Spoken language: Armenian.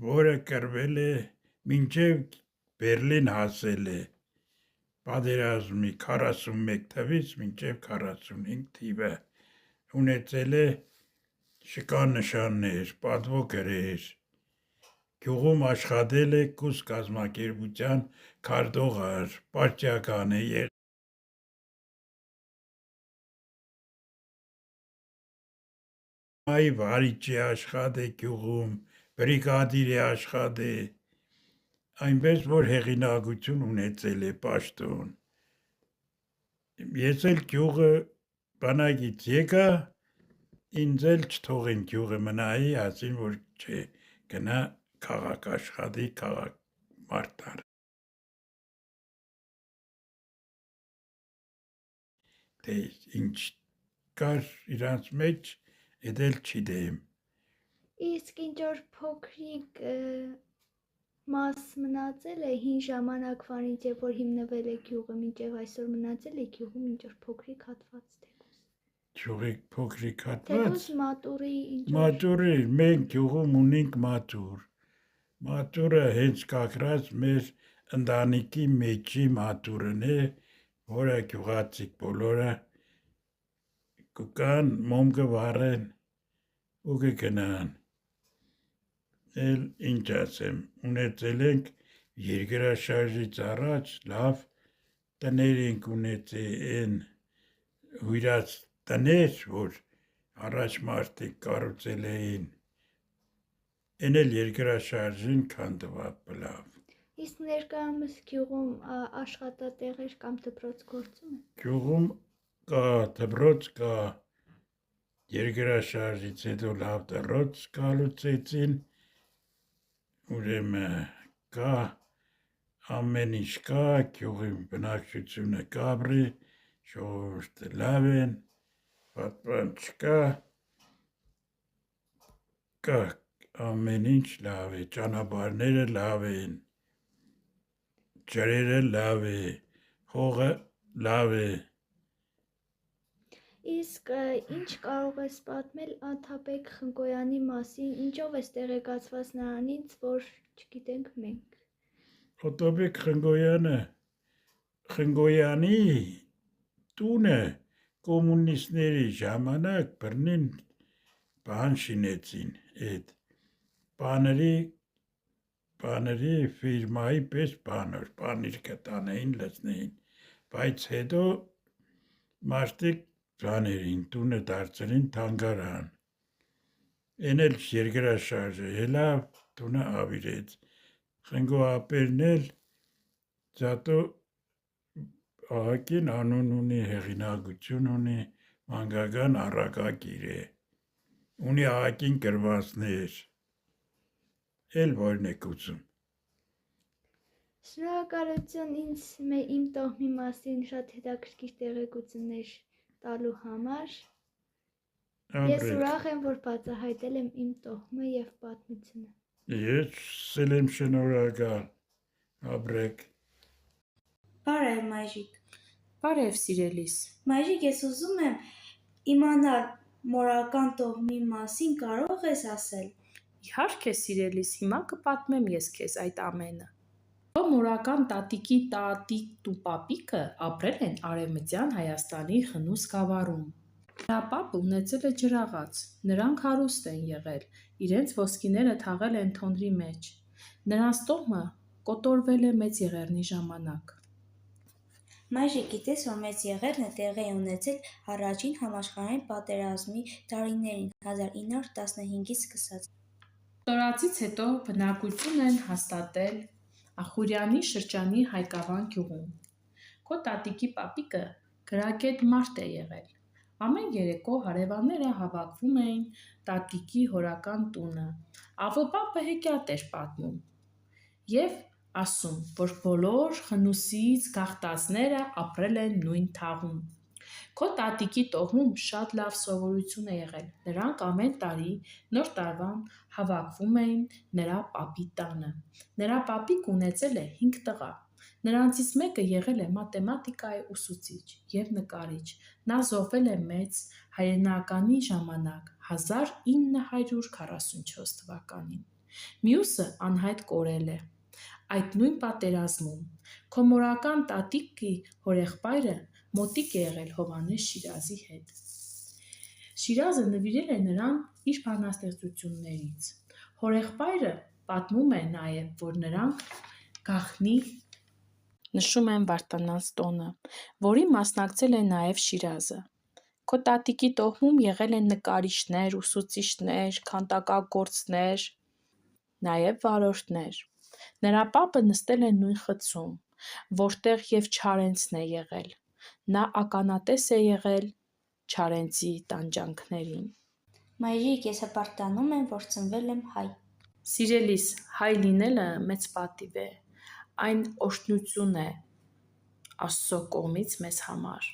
որը կրվել է մինչև Բերլին հասել է պատերազմի 41 թվից մինչև 45 թիվը ունեցել է շքանշաններ, պատվոգրեր, գյուղում աշխատել է կուս կազմակերպության քարտուղար, պարտիական է եղել։ Այ վարիչի աշխատե գյուղում, բրիգադիր է աշխատե, այնպես որ հեղինակություն ունեցել է պաշտոն։ Ես էլ գյուղը բանակից եկա, ինձ էլ չթողին գյուղը մնայի, ասին որ չէ, գնա քաղաք աշխատի, քաղաք մարտար։ Թե ինչ կար իրանց մեջ, էդ էլ չգիտեմ։ Իսկ ինչ որ փոքրիկ մաս մնացել է հին ժամանակվանից, երբ որ հիմնվել է գյուղը, մինչև այսօր մնացել է գյուղում ինչ որ փոքրիկ հատված թեկուզ։ Գյուղի փոքրիկ հատված։ Թեկուզ մատուրի ինչ որ։ Մատուրի, մենք գյուղում ունենք մատուր։ Մատուրը հենց կակրած մեր ընտանիքի մեջի մատուրն է, որը գյուղացիք բոլորը կգան, մոմ կվառեն ու կգնան։ Էլ ինչ ասեմ, ունեցել ենք երկրաշարժից առաջ լավ տներ ենք ունեցել, այն հյուրած տներ, որ առաջ մարդիկ կառուցել էին, այն էլ երկրաշարժին քանդվավ լավ։ Իսկ ներկայումս գյուղում աշխատատեղեր կամ դպրոց գործում է։ Գյուղում կա դպրոց, կա երկրաշարժից հետո լավ դպրոց կառուցեցին, ուրեմն կա ամեն ինչ կա, գյուղի բնակչությունը կապրի, ժողովուրդը լավ են, պատվան չկա, կա ամեն ինչ լավ է, ճանապարհները լավ են, ջրերը լավ է, հողը լավ է։ Իսկ ինչ կարող ես պատմել Աթաբեկ Խնկոյանի մասին, ինչով ես տեղեկացված նրանից, որ չգիտենք մենք։ Աթաբեկ Խնկոյանի տունը կոմունիստների ժամանակ բռնին բան շինեցին, այդ բաների ֆիրմայի պես բանոր, բանիր կտանեին, լցնեին, բայց հետո մարդիկ բաներին տունը դարձրին թանգարան, այն էլ երկրաշարժը ելավ, տունը ավիրեց, Խնկո-ապերն էլ զատո ահագին անուն ունի, հեղինակություն ունի, մանկական առակագիր է, ունի ահագին գրվածքներ, էլ որն եք ուզում։ Շնորհակալություն ինձ իմ տոհմի մասին շատ հետաքրքիր տեղեկություններ տալու համար։ Ես ուրախ եմ, որ բացահայտել եմ իմ տոհմը եւ պատմությունը։ Ես եմ շնորհակալ, ապրեք։ Բարև մայրիկ։ Բարև սիրելիս։ Մայրիկ, ես ուզում եմ իմանալ մորական տոհմի մասին, կարող ես ասել։ Իհարկե սիրելիս, հիմա կպատմեմ ես քեզ այդ ամենը։ Քո մորական տատիկի տատիկն ու պապիկը ապրել են Արևմտյան Հայաստանի Խնուս գավառում։ Նրա պապը ունեցել է ջրաղաց, նրանք հարուստ են եղել, իրենց ոսկիները թաղել են թոնրի մեջ։ Նրանց տոհմը կոտորվել է Մեծ Եղեռնի ժամանակ։ Մայրիկ, գիտես, որ Մեծ Եղեռնը տեղի է ունեցել առաջին համաշխարհային պատերազմի տարիներին 1915-ից սկսած։ Կոտորածից հետո բնակություն են հաստատել Ախուրյանի շրջանի Հայկավան գյուղում։ Քո տատիկի պապիկը գրագետ մարդ է եղել։ Ամեն երեկո հարևանները հավաքվում էին տատիկի հորական տունը։ Ավոպապը հեքիաթ էր պատմում և ասում, որ բոլոր Խնուսից գաղթածները ապրել են նույն թաղում։ Քո տատիկի տոհմում շատ լավ սովորություն է եղել։ Նրանք ամեն տարի Նոր տարվան հավաքվում էին նրա պապի տանը։ Նրա պապիկը ունեցել է 5 տղա։ Նրանցից մեկը եղել է մաթեմատիկայի ուսուցիչ և նկարիչ։ Նա զոհվել է Մեծ Հայրենականի ժամանակ 1944 թվականին։ Մյուսը անհայտ կորել է։ Այդ նույն պատերազմում քո մորական տատիկի հորեղբայրը մոտիկ է եղել Հովհաննես Շիրազի հետ։ Շիրազը նվիրել է նրան իր բանաստեղծություններից։ Հորեղբայրը պատմում է նաև, որ նրանք գաղտնի նշում են Վարդանանց տոնը, որին մասնակցել է նաև Շիրազը։ Քո տատիկի տոհմում եղել են նկարիչներ, ուսուցիչներ, քանդակագործներ, նաև վարորդներ։ Նրա պապը նստել է նույն խցում, որտեղ և Չարենցն է եղել։ Նա ականատես է եղել Չարենցի տանջանքներին։ Մայրիկ, ես հպարտանում եմ, որ ծնվել եմ հայ։ Սիրելիս, հայ լինելը մեծ պատիվ է, այն օրհնություն է Աստծո կողմից մեզ համար։